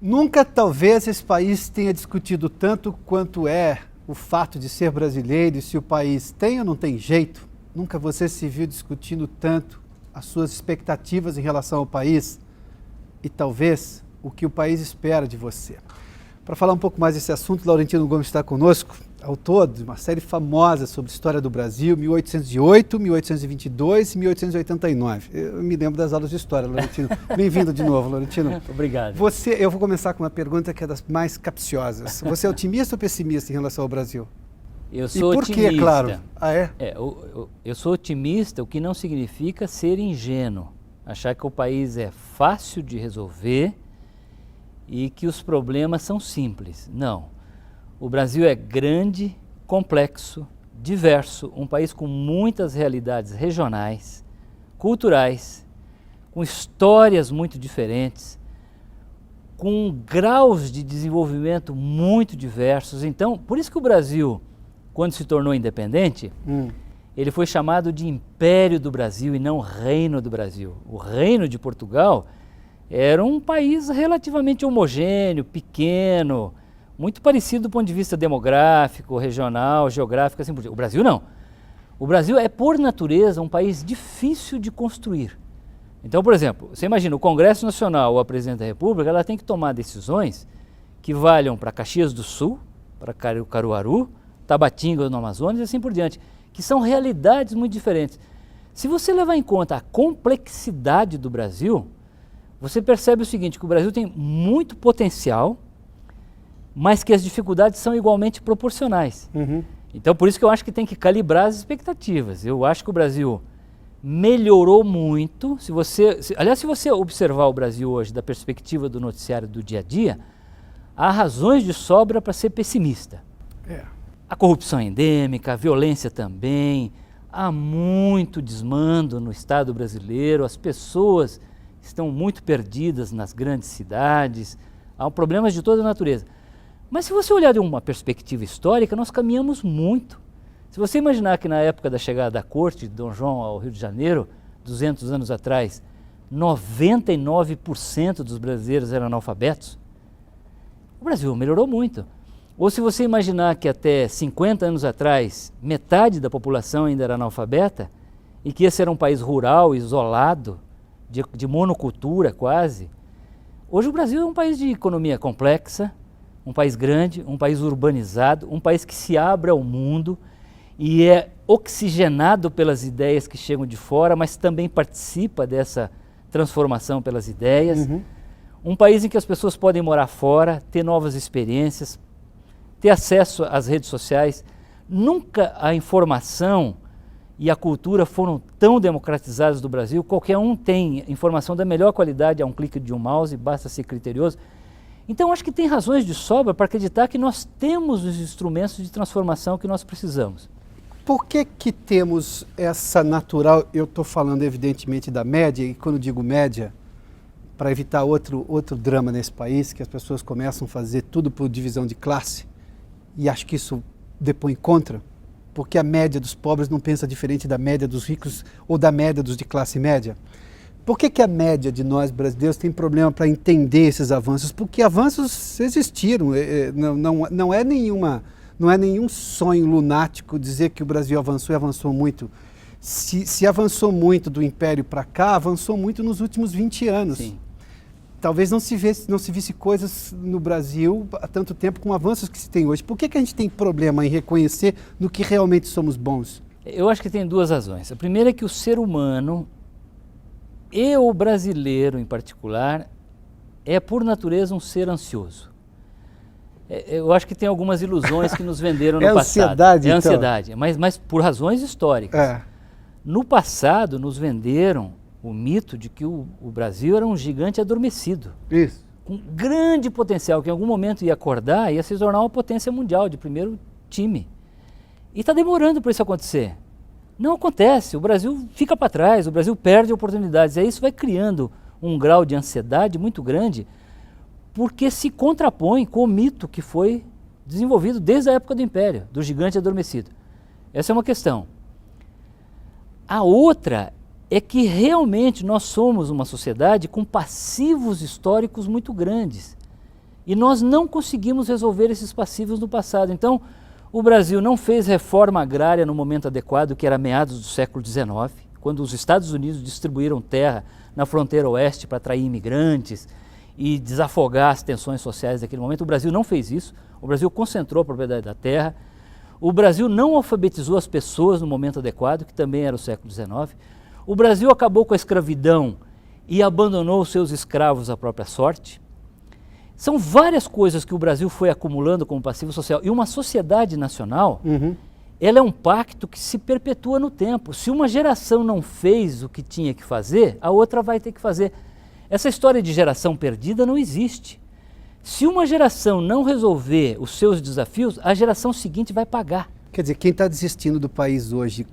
Nunca talvez esse país tenha discutido tanto quanto é o fato de ser brasileiro e se o país tem ou não tem jeito. Nunca você se viu discutindo tanto as suas expectativas em relação ao país e talvez o que o país espera de você. Para falar um pouco mais desse assunto, Laurentino Gomes está conosco, autor de uma série famosa sobre a história do Brasil, 1808, 1822 e 1889. Eu me lembro das aulas de história, Laurentino. Bem-vindo de novo, Laurentino. Obrigado. Eu vou começar com uma pergunta que é das mais capciosas. Você é otimista ou pessimista em relação ao Brasil? Eu sou por otimista. Quê, claro? Ah, é? Eu sou otimista, o que não significa ser ingênuo. Achar que o país é fácil de resolver e que os problemas são simples. Não. O Brasil é grande, complexo, diverso, um país com muitas realidades regionais, culturais, com histórias muito diferentes, com graus de desenvolvimento muito diversos. Então, por isso que o Brasil, quando se tornou independente, ele foi chamado de Império do Brasil e não Reino do Brasil. O Reino de Portugal era um país relativamente homogêneo, pequeno, muito parecido do ponto de vista demográfico, regional, geográfico, assim por diante. O Brasil não. O Brasil é, por natureza, um país difícil de construir. Então, por exemplo, você imagina, o Congresso Nacional ou a Presidente da República, ela tem que tomar decisões que valham para Caxias do Sul, para Caruaru, Tabatinga no Amazonas e assim por diante, que são realidades muito diferentes. Se você levar em conta a complexidade do Brasil, você percebe o seguinte, que o Brasil tem muito potencial, mas que as dificuldades são igualmente proporcionais. Então, por isso que eu acho que tem que calibrar as expectativas. Eu acho que o Brasil melhorou muito. Aliás, se você observar o Brasil hoje da perspectiva do noticiário do dia a dia, há razões de sobra para ser pessimista. A corrupção é endêmica, a violência também, há muito desmando no Estado brasileiro, as pessoas estão muito perdidas nas grandes cidades, há problemas de toda a natureza. Mas se você olhar de uma perspectiva histórica, nós caminhamos muito. Se você imaginar que na época da chegada da corte de Dom João ao Rio de Janeiro, 200 anos atrás, 99% dos brasileiros eram analfabetos, o Brasil melhorou muito. Ou se você imaginar que até 50 anos atrás, metade da população ainda era analfabeta, e que esse era um país rural, isolado, de monocultura quase, hoje o Brasil é um país de economia complexa, um país grande, um país urbanizado, um país que se abre ao mundo e é oxigenado pelas ideias que chegam de fora, mas também participa dessa transformação pelas ideias. Um país em que as pessoas podem morar fora, ter novas experiências, ter acesso às redes sociais. Nunca a informação e a cultura foram tão democratizadas do Brasil. Qualquer um tem informação da melhor qualidade a um clique de um mouse, basta ser criterioso. Então, acho que tem razões de sobra para acreditar que nós temos os instrumentos de transformação que nós precisamos. Por que temos essa natural, eu estou falando evidentemente da média, e quando digo média, para evitar outro drama nesse país, que as pessoas começam a fazer tudo por divisão de classe, e acho que isso depõe contra, porque a média dos pobres não pensa diferente da média dos ricos ou da média dos de classe média. Por que a média de nós brasileiros tem problema para entender esses avanços? Porque avanços existiram, não é nenhum sonho lunático dizer que o Brasil avançou e avançou muito. Se avançou muito do Império para cá, avançou muito nos últimos 20 anos. Sim. Talvez não se visse coisas no Brasil há tanto tempo com avanços que se tem hoje. Por que a gente tem problema em reconhecer no que realmente somos bons? Eu acho que tem duas razões. A primeira é que o ser humano, e o brasileiro em particular, é por natureza um ser ansioso. Eu acho que tem algumas ilusões que nos venderam no passado. Ansiedade, é então. ansiedade, mas por razões históricas. No passado nos venderam o mito de que o Brasil era um gigante adormecido. Isso. Com grande potencial, que em algum momento ia acordar e ia se tornar uma potência mundial de primeiro time. E está demorando para isso acontecer. Não acontece, o Brasil fica para trás, o Brasil perde oportunidades. E aí isso vai criando um grau de ansiedade muito grande, porque se contrapõe com o mito que foi desenvolvido desde a época do Império, do gigante adormecido. Essa é uma questão. A outra é que realmente nós somos uma sociedade com passivos históricos muito grandes. E nós não conseguimos resolver esses passivos no passado. Então, o Brasil não fez reforma agrária no momento adequado, que era meados do século XIX, quando os Estados Unidos distribuíram terra na fronteira oeste para atrair imigrantes e desafogar as tensões sociais daquele momento. O Brasil não fez isso. O Brasil concentrou a propriedade da terra. O Brasil não alfabetizou as pessoas no momento adequado, que também era o século XIX. O Brasil acabou com a escravidão e abandonou os seus escravos à própria sorte. São várias coisas que o Brasil foi acumulando como passivo social. E uma sociedade nacional, ela é um pacto que se perpetua no tempo. Se uma geração não fez o que tinha que fazer, a outra vai ter que fazer. Essa história de geração perdida não existe. Se uma geração não resolver os seus desafios, a geração seguinte vai pagar. Quer dizer, quem está desistindo do país hoje,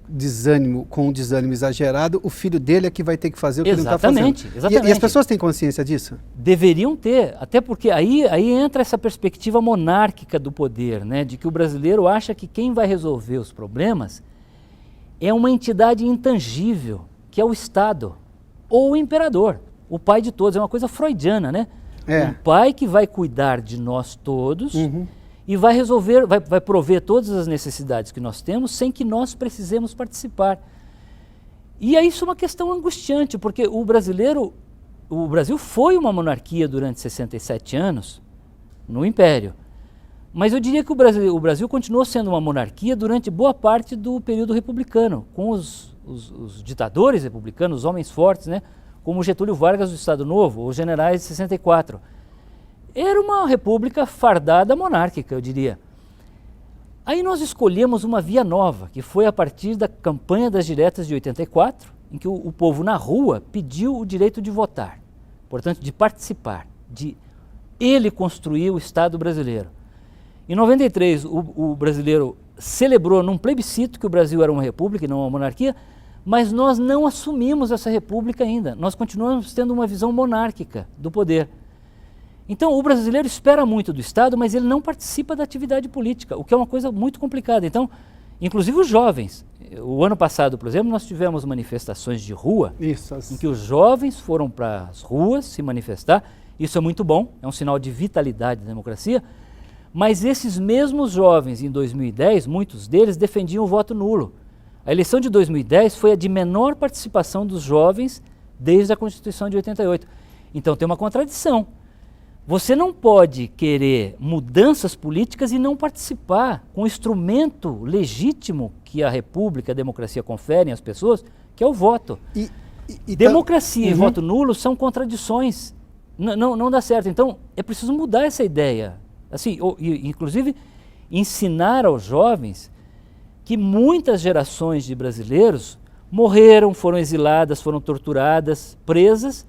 com um desânimo exagerado, o filho dele é que vai ter que fazer o que ele não está fazendo. Exatamente. E as pessoas têm consciência disso? Deveriam ter, até porque aí entra essa perspectiva monárquica do poder, né? De que o brasileiro acha que quem vai resolver os problemas é uma entidade intangível, que é o Estado, ou o imperador, o pai de todos. É uma coisa freudiana, né? Um pai que vai cuidar de nós todos e vai resolver, vai prover todas as necessidades que nós temos sem que nós precisemos participar. E isso é uma questão angustiante, porque o Brasil foi uma monarquia durante 67 anos no Império, mas eu diria que o Brasil continuou sendo uma monarquia durante boa parte do período republicano, com os ditadores republicanos, os homens fortes, né? Como Getúlio Vargas do Estado Novo, os generais de 64. Era uma república fardada monárquica, eu diria. Aí nós escolhemos uma via nova, que foi a partir da campanha das diretas de 84, em que o povo na rua pediu o direito de votar, portanto de participar, de ele construir o Estado brasileiro. Em 93, o brasileiro celebrou num plebiscito que o Brasil era uma república e não uma monarquia, mas nós não assumimos essa república ainda. Nós continuamos tendo uma visão monárquica do poder. Então, o brasileiro espera muito do Estado, mas ele não participa da atividade política, o que é uma coisa muito complicada. Então, inclusive os jovens. O ano passado, por exemplo, nós tivemos manifestações de rua, em que os jovens foram para as ruas se manifestar. Isso é muito bom, é um sinal de vitalidade da democracia. Mas esses mesmos jovens, em 2010, muitos deles defendiam o voto nulo. A eleição de 2010 foi a de menor participação dos jovens desde a Constituição de 88. Então tem uma contradição. Você não pode querer mudanças políticas e não participar com o instrumento legítimo que a República, a democracia conferem às pessoas, que é o voto. Democracia e voto nulo são contradições. Não dá certo. Então é preciso mudar essa ideia. Assim, inclusive ensinar aos jovens que muitas gerações de brasileiros morreram, foram exiladas, foram torturadas, presas,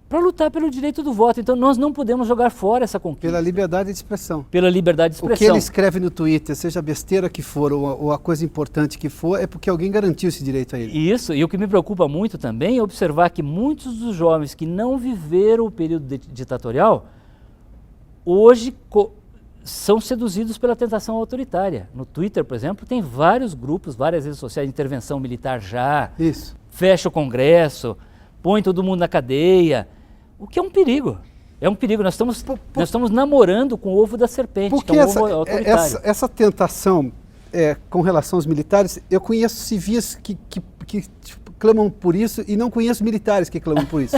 para lutar pelo direito do voto. Então nós não podemos jogar fora essa conquista. Pela liberdade de expressão. Pela liberdade de expressão. O que ele escreve no Twitter, seja a besteira que for ou a coisa importante que for, é porque alguém garantiu esse direito a ele. Isso, e o que me preocupa muito também é observar que muitos dos jovens que não viveram o período ditatorial, hoje são seduzidos pela tentação autoritária. No Twitter, por exemplo, tem vários grupos, várias redes sociais de intervenção militar já. Isso. Fecha o Congresso, põe todo mundo na cadeia, o que é um perigo. É um perigo. Nós estamos namorando com o ovo da serpente, porque que é um ovo autoritário. Essa tentação com relação aos militares, eu conheço civis que clamam por isso e não conheço militares que clamam por isso.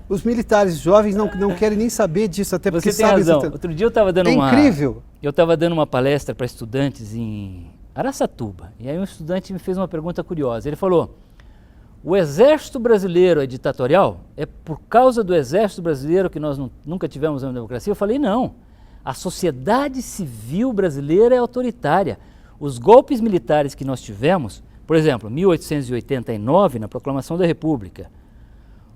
Os militares jovens não querem nem saber disso, até porque sabem... Você tem razão. Outro dia eu estava dando incrível. Eu estava dando uma palestra para estudantes em Araçatuba, e aí um estudante me fez uma pergunta curiosa. Ele falou: o exército brasileiro é ditatorial? É por causa do exército brasileiro que nós nunca tivemos uma democracia? Eu falei, não. A sociedade civil brasileira é autoritária. Os golpes militares que nós tivemos, por exemplo, 1889, na Proclamação da República,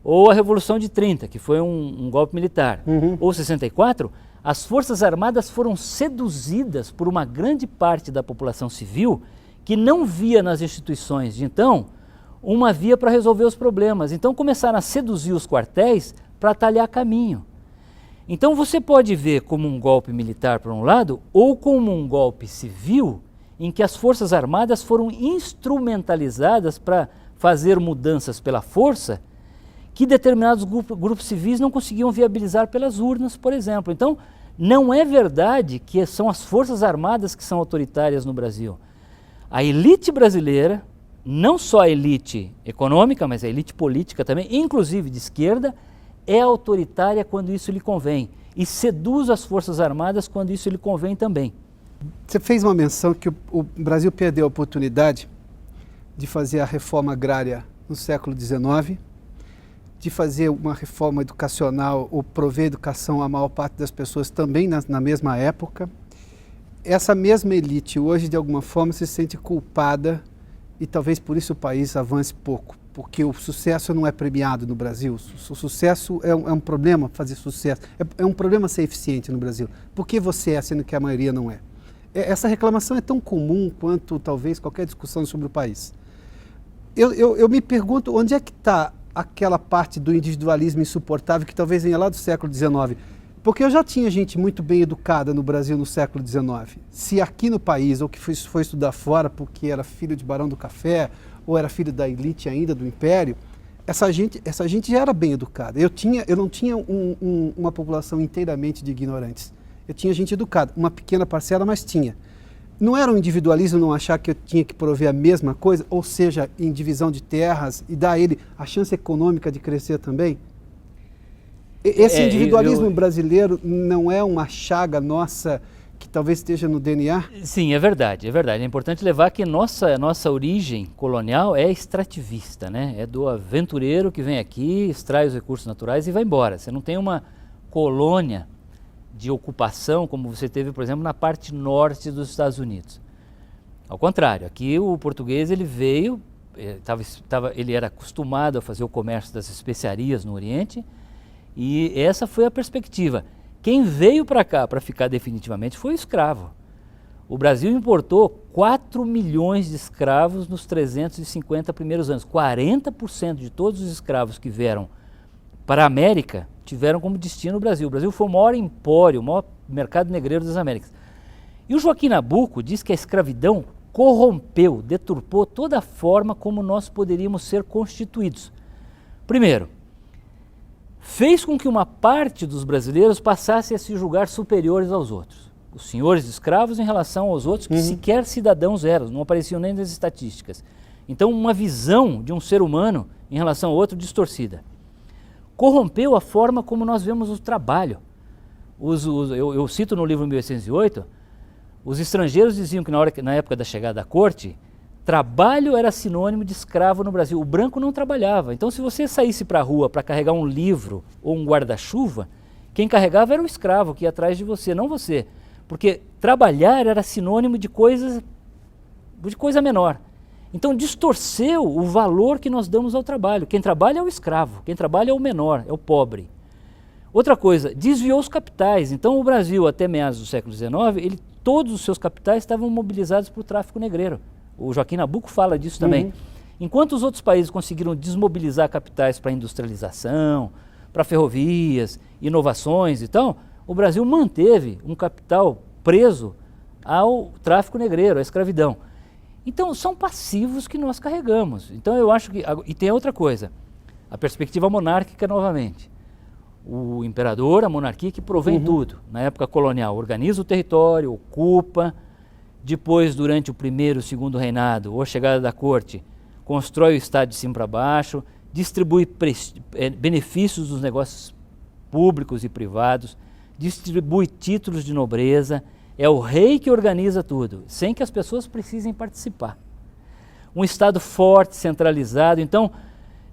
ou a Revolução de 30, que foi um golpe militar, ou 64, as Forças Armadas foram seduzidas por uma grande parte da população civil que não via nas instituições de então uma via para resolver os problemas. Então começaram a seduzir os quartéis para atalhar caminho. Então você pode ver como um golpe militar por um lado, ou como um golpe civil, em que as Forças Armadas foram instrumentalizadas para fazer mudanças pela força que determinados grupos civis não conseguiam viabilizar pelas urnas, por exemplo. Então, Não é verdade que são as Forças Armadas que são autoritárias no Brasil. A elite brasileira, não só a elite econômica, mas a elite política também, inclusive de esquerda, é autoritária quando isso lhe convém e seduz as Forças Armadas quando isso lhe convém também. Você fez uma menção que o Brasil perdeu a oportunidade de fazer a reforma agrária no século XIX, de fazer uma reforma educacional ou prover educação à maior parte das pessoas também na mesma época. Essa mesma elite hoje, de alguma forma, se sente culpada e talvez por isso o país avance pouco, porque o sucesso não é premiado no Brasil. O sucesso é um problema, fazer sucesso. É um problema ser eficiente no Brasil. Por que você é, sendo que a maioria não é? Essa reclamação é tão comum quanto talvez qualquer discussão sobre o país. Eu me pergunto onde é que está aquela parte do individualismo insuportável que talvez venha lá do século XIX. Porque eu já tinha gente muito bem educada no Brasil no século XIX. Se aqui no país, ou que foi estudar fora porque era filho de Barão do Café, ou era filho da elite ainda do Império, essa gente já era bem educada. Eu não tinha uma população inteiramente de ignorantes. Eu tinha gente educada, uma pequena parcela, mas tinha. Não era um individualismo não achar que eu tinha que prover a mesma coisa, ou seja, em divisão de terras, e dar a ele a chance econômica de crescer também? Esse individualismo brasileiro não é uma chaga nossa que talvez esteja no DNA? Sim, é verdade, é verdade. É importante levar que nossa origem colonial é extrativista, né? É do aventureiro que vem aqui, extrai os recursos naturais e vai embora. Você não tem uma colônia de ocupação como você teve, por exemplo, na parte norte dos Estados Unidos. Ao contrário, aqui o português ele veio, ele era acostumado a fazer o comércio das especiarias no Oriente, e essa foi a perspectiva. Quem veio para cá para ficar definitivamente foi o escravo. O Brasil importou 4 milhões de escravos nos 350 primeiros anos. 40% de todos os escravos que vieram para a América tiveram como destino o Brasil. O Brasil foi o maior empório, o maior mercado negreiro das Américas. E o Joaquim Nabuco diz que a escravidão corrompeu, deturpou toda a forma como nós poderíamos ser constituídos. Primeiro, fez com que uma parte dos brasileiros passasse a se julgar superiores aos outros. Os senhores escravos em relação aos outros que sequer cidadãos eram, não apareciam nem nas estatísticas. Então, uma visão de um ser humano em relação ao outro distorcida. Corrompeu a forma como nós vemos o trabalho. Eu cito no livro 1808, os estrangeiros diziam que na época da chegada da corte, trabalho era sinônimo de escravo no Brasil. O branco não trabalhava. Então, se você saísse para a rua para carregar um livro ou um guarda-chuva, quem carregava era o escravo que ia atrás de você, não você. Porque trabalhar era sinônimo de coisa menor. Então, distorceu o valor que nós damos ao trabalho. Quem trabalha é o escravo, quem trabalha é o menor, é o pobre. Outra coisa, desviou os capitais. Então, o Brasil, até meados do século XIX, todos os seus capitais estavam mobilizados para o tráfico negreiro. O Joaquim Nabuco fala disso também. Enquanto os outros países conseguiram desmobilizar capitais para industrialização, para ferrovias, inovações e tal, o Brasil manteve um capital preso ao tráfico negreiro, à escravidão. Então, são passivos que nós carregamos. Então, eu acho que... E tem outra coisa, a perspectiva monárquica novamente. O imperador, a monarquia que provém tudo. Na época colonial, organiza o território, ocupa, depois, durante o primeiro e o segundo reinado, ou a chegada da corte, constrói o Estado de cima para baixo, distribui benefícios dos negócios públicos e privados, distribui títulos de nobreza, é o rei que organiza tudo, sem que as pessoas precisem participar. Um Estado forte, centralizado. Então,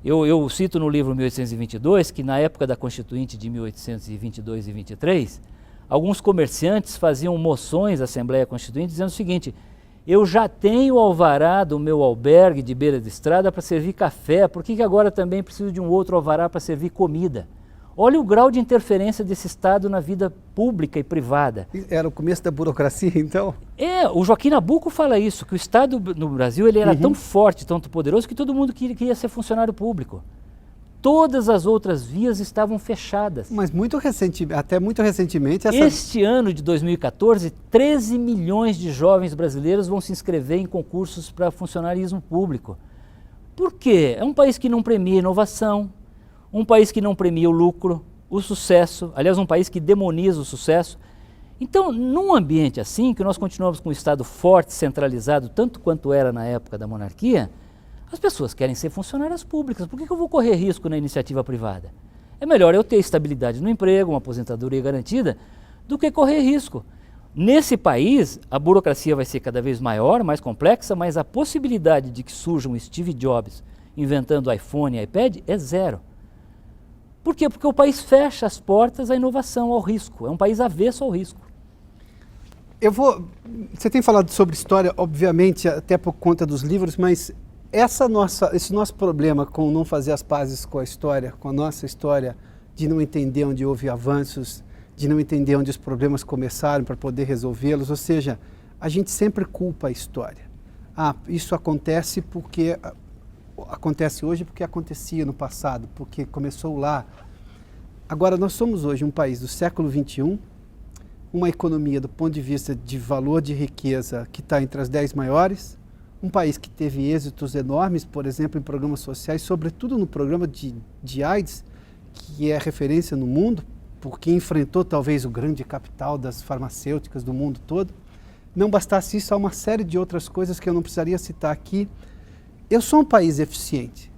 eu cito no livro 1822 que na época da Constituinte de 1822 e 23, alguns comerciantes faziam moções à Assembleia Constituinte dizendo o seguinte: eu já tenho o alvará do meu albergue de beira de estrada para servir café, por que agora também preciso de um outro alvará para servir comida? Olha o grau de interferência desse Estado na vida pública e privada. Era o começo da burocracia, então? O Joaquim Nabuco fala isso, que o Estado no Brasil ele era tão forte, tão poderoso, que todo mundo queria ser funcionário público. Todas as outras vias estavam fechadas. Mas até muito recentemente... Este ano de 2014, 13 milhões de jovens brasileiros vão se inscrever em concursos para funcionarismo público. Por quê? É um país que não premia inovação, um país que não premia o lucro, o sucesso, aliás, um país que demoniza o sucesso. Então, num ambiente assim, que nós continuamos com um Estado forte, centralizado, tanto quanto era na época da monarquia, as pessoas querem ser funcionárias públicas. Por que eu vou correr risco na iniciativa privada? É melhor eu ter estabilidade no emprego, uma aposentadoria garantida, do que correr risco. Nesse país, a burocracia vai ser cada vez maior, mais complexa, mas a possibilidade de que surja um Steve Jobs inventando iPhone e iPad é zero. Por quê? Porque o país fecha as portas à inovação, ao risco. É um país avesso ao risco. Você tem falado sobre história, obviamente, até por conta dos livros, mas esse nosso problema com não fazer as pazes com a história, com a nossa história, de não entender onde houve avanços, de não entender onde os problemas começaram para poder resolvê-los, ou seja, a gente sempre culpa a história. Isso acontece porque acontece hoje porque acontecia no passado, porque começou lá. Agora, nós somos hoje um país do século XXI, uma economia do ponto de vista de valor de riqueza que está entre as 10 maiores, um país que teve êxitos enormes, por exemplo, em programas sociais, sobretudo no programa de AIDS, que é referência no mundo, porque enfrentou talvez o grande capital das farmacêuticas do mundo todo. Não bastasse isso, há uma série de outras coisas que eu não precisaria citar aqui. Eu sou um país eficiente,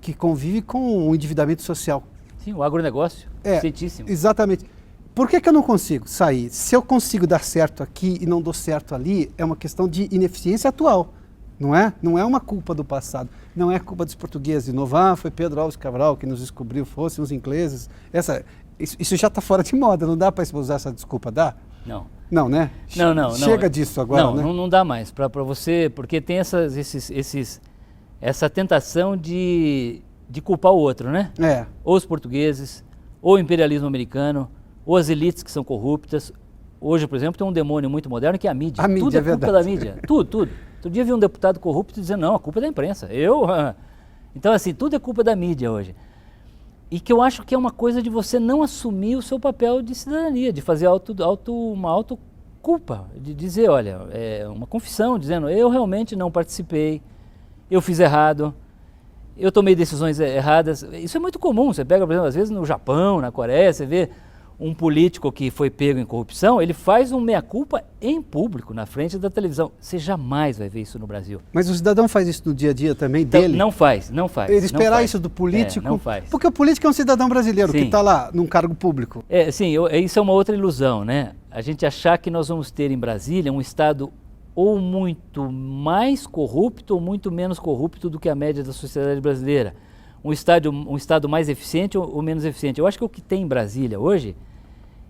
que convive com o endividamento social. Sim, o agronegócio, eficientíssimo. Exatamente. Por que eu não consigo sair? Se eu consigo dar certo aqui e não dou certo ali, é uma questão de ineficiência atual, não é? Não é uma culpa do passado, não é culpa dos portugueses. Inovar foi Pedro Álvares Cabral que nos descobriu, fossem os ingleses. Isso já está fora de moda, não dá para usar essa desculpa, dá? Não. Não, né? Não. Chega disso agora, não, né? Não dá mais para você, porque tem essa tentação de culpar o outro, né? Ou os portugueses, ou o imperialismo americano, ou as elites que são corruptas. Hoje, por exemplo, tem um demônio muito moderno que é a mídia. Tudo é culpa da mídia. Tudo. Outro dia vi um deputado corrupto dizendo, não, a culpa é da imprensa. Então, assim, tudo é culpa da mídia hoje. E que eu acho que é uma coisa de você não assumir o seu papel de cidadania, de fazer uma autoculpa, de dizer, olha, uma confissão, dizendo, eu realmente não participei, eu fiz errado, eu tomei decisões erradas. Isso é muito comum, você pega, por exemplo, às vezes no Japão, na Coreia, você vê um político que foi pego em corrupção, ele faz um meia-culpa em público, na frente da televisão. Você jamais vai ver isso no Brasil. Mas o cidadão faz isso no dia a dia também dele? Não faz. Ele esperar isso do político? Não faz. Porque o político é um cidadão brasileiro que está lá num cargo público. Sim, isso é uma outra ilusão, né? A gente achar que nós vamos ter em Brasília um Estado ou muito mais corrupto ou muito menos corrupto do que a média da sociedade brasileira. Um Estado mais eficiente ou menos eficiente. Eu acho que o que tem em Brasília hoje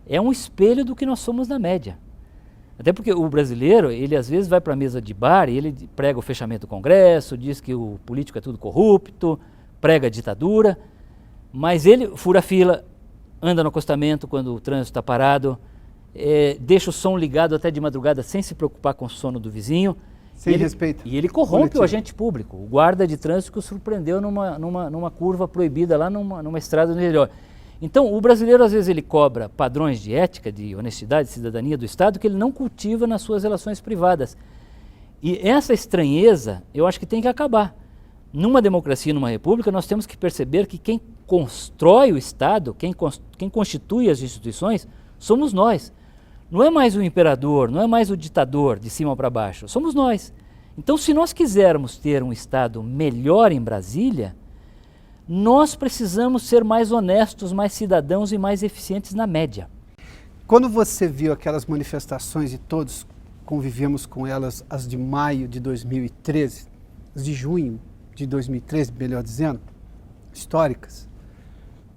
é um espelho do que nós somos na média. Até porque o brasileiro, ele às vezes vai para a mesa de bar e ele prega o fechamento do Congresso, diz que o político é tudo corrupto, prega a ditadura, mas ele fura fila, anda no acostamento quando o trânsito está parado, deixa o som ligado até de madrugada sem se preocupar com o sono do vizinho. Sem respeito. E ele corrompe o agente público. O guarda de trânsito que o surpreendeu numa curva proibida lá numa estrada no interior. Então, o brasileiro, às vezes, ele cobra padrões de ética, de honestidade, de cidadania do Estado que ele não cultiva nas suas relações privadas. E essa estranheza, eu acho que tem que acabar. Numa democracia, numa república, nós temos que perceber que quem constrói o Estado, quem constitui as instituições, somos nós. Não é mais o imperador, não é mais o ditador de cima para baixo, somos nós. Então, se nós quisermos ter um Estado melhor em Brasília, nós precisamos ser mais honestos, mais cidadãos e mais eficientes na média. Quando você viu aquelas manifestações e todos convivemos com elas, as de maio de 2013, as de junho de 2013, melhor dizendo, históricas,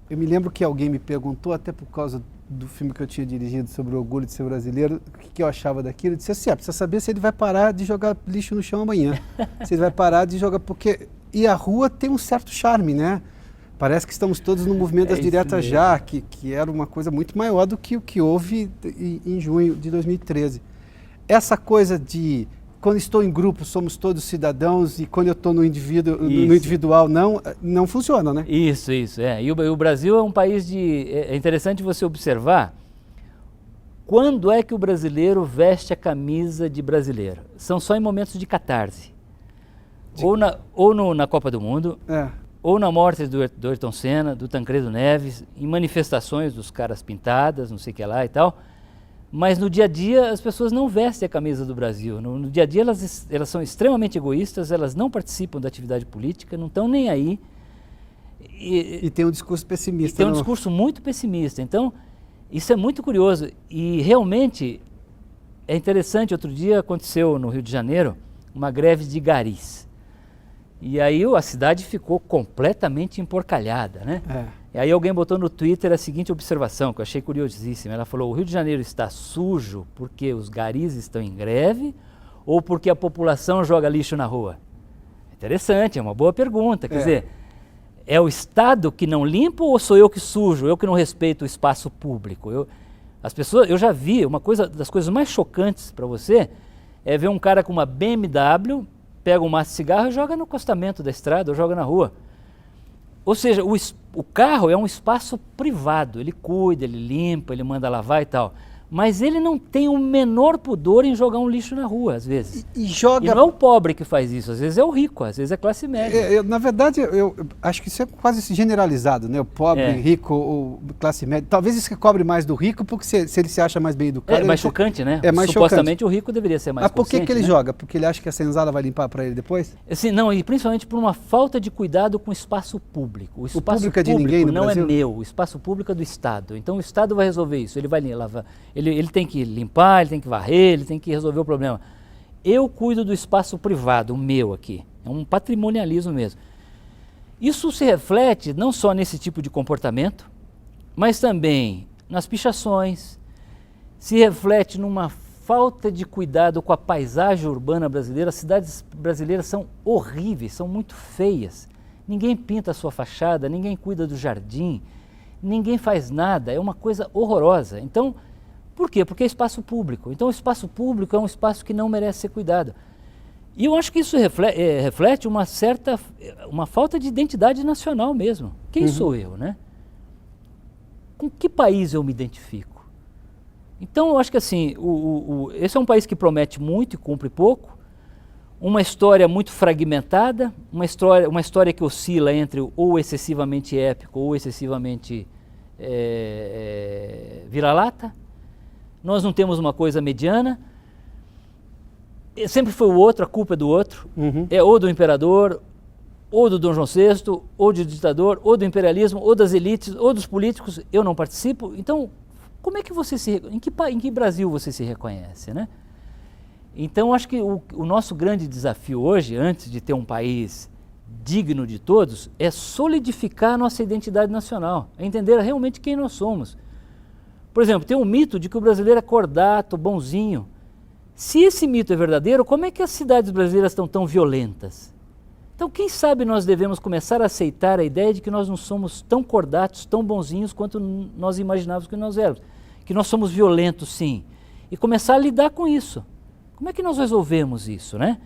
eu me lembro que alguém me perguntou, até por causa do filme que eu tinha dirigido sobre o orgulho de ser brasileiro, o que eu achava daquilo. Eu disse assim, precisa saber se ele vai parar de jogar lixo no chão amanhã, se ele vai parar de jogar, porque... E a rua tem um certo charme, né? Parece que estamos todos no movimento das diretas já, que era uma coisa muito maior do que o que houve em junho de 2013. Essa coisa de, quando estou em grupo, somos todos cidadãos, e quando eu estou no individual, não funciona, né? Isso. E o Brasil é um país de... É interessante você observar quando é que o brasileiro veste a camisa de brasileiro. São só em momentos de catarse. Ou na Copa do Mundo, ou na morte do Ayrton Senna, do Tancredo Neves, em manifestações dos caras pintadas, não sei o que lá e tal. Mas no dia a dia as pessoas não vestem a camisa do Brasil. No dia a dia elas são extremamente egoístas, elas não participam da atividade política, não estão nem aí. E tem um discurso pessimista. E tem um discurso muito pessimista. Então, isso é muito curioso. E realmente é interessante, outro dia aconteceu no Rio de Janeiro uma greve de garis. E aí a cidade ficou completamente emporcalhada, né? E aí alguém botou no Twitter a seguinte observação, que eu achei curiosíssima. Ela falou, o Rio de Janeiro está sujo porque os garis estão em greve ou porque a população joga lixo na rua? Interessante, é uma boa pergunta. Quer dizer, é o Estado que não limpa ou sou eu que sujo, eu que não respeito o espaço público? Eu já vi, uma das coisas mais chocantes para você é ver um cara com uma BMW, pega um maço de cigarro e joga no acostamento da estrada ou joga na rua. Ou seja, o carro é um espaço privado, ele cuida, ele limpa, ele manda lavar e tal. Mas ele não tem o menor pudor em jogar um lixo na rua, às vezes. E não é o pobre que faz isso, às vezes é o rico, às vezes é a classe média. Na verdade, eu acho que isso é quase generalizado, né? O pobre, rico, ou classe média. Talvez isso que cobre mais do rico, porque se ele se acha mais bem educado... É mais chocante, né? É mais Supostamente o rico deveria ser mais consciente. Mas por que ele joga? Porque ele acha que a senzala vai limpar para ele depois? Assim, não, e principalmente por uma falta de cuidado com o espaço público. O espaço público é de ninguém no não Brasil? É meu, o espaço público é do Estado. Então o Estado vai resolver isso, ele vai lavar, ele tem que limpar, ele tem que varrer, ele tem que resolver o problema. Eu cuido do espaço privado, o meu aqui. É um patrimonialismo mesmo. Isso se reflete não só nesse tipo de comportamento, mas também nas pichações, se reflete numa falta de cuidado com a paisagem urbana brasileira. As cidades brasileiras são horríveis, são muito feias. Ninguém pinta a sua fachada, ninguém cuida do jardim, ninguém faz nada, é uma coisa horrorosa. Então, por quê? Porque é espaço público. Então o espaço público é um espaço que não merece ser cuidado. E eu acho que isso reflete uma falta de identidade nacional mesmo. Quem sou eu, né? Com que país eu me identifico? Então eu acho que assim, esse é um país que promete muito e cumpre pouco, uma história muito fragmentada, uma história que oscila entre ou excessivamente épico ou excessivamente vira-lata. Nós não temos uma coisa mediana, sempre foi o outro, a culpa é do outro, é ou do imperador, ou do Dom João VI, ou do ditador, ou do imperialismo, ou das elites, ou dos políticos. Eu não participo. Então, como é que você em que Brasil você se reconhece, né? Então, acho que o nosso grande desafio hoje, antes de ter um país digno de todos, é solidificar a nossa identidade nacional, é entender realmente quem nós somos. Por exemplo, tem um mito de que o brasileiro é cordato, bonzinho. Se esse mito é verdadeiro, como é que as cidades brasileiras estão tão violentas? Então, quem sabe nós devemos começar a aceitar a ideia de que nós não somos tão cordatos, tão bonzinhos quanto nós imaginávamos que nós éramos. Que nós somos violentos, sim. E começar a lidar com isso. Como é que nós resolvemos isso, né?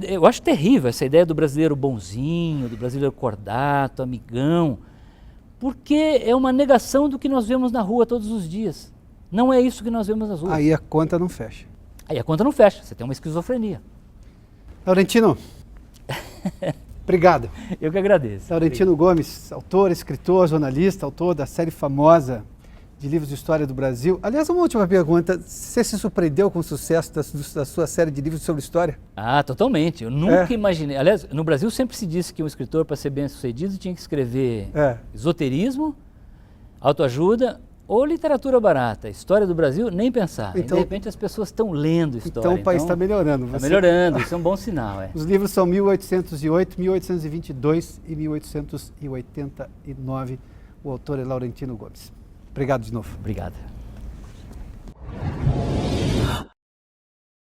Eu acho terrível essa ideia do brasileiro bonzinho, do brasileiro cordato, amigão, porque é uma negação do que nós vemos na rua todos os dias. Não é isso que nós vemos nas ruas. Aí a conta não fecha. Aí a conta não fecha, você tem uma esquizofrenia. Laurentino, obrigado. Eu que agradeço. Laurentino Gomes, autor, escritor, jornalista, autor da série famosa de livros de história do Brasil. Aliás, uma última pergunta, você se surpreendeu com o sucesso da sua série de livros sobre história? Ah, totalmente. Eu nunca imaginei. Aliás, no Brasil sempre se disse que um escritor, para ser bem sucedido, tinha que escrever esoterismo, autoajuda ou literatura barata. História do Brasil, nem pensar. Então, e de repente as pessoas estão lendo história. Então o país está melhorando. Está melhorando, isso é um bom sinal. Os livros são 1808, 1822 e 1889. O autor é Laurentino Gomes. Obrigado de novo. Obrigado.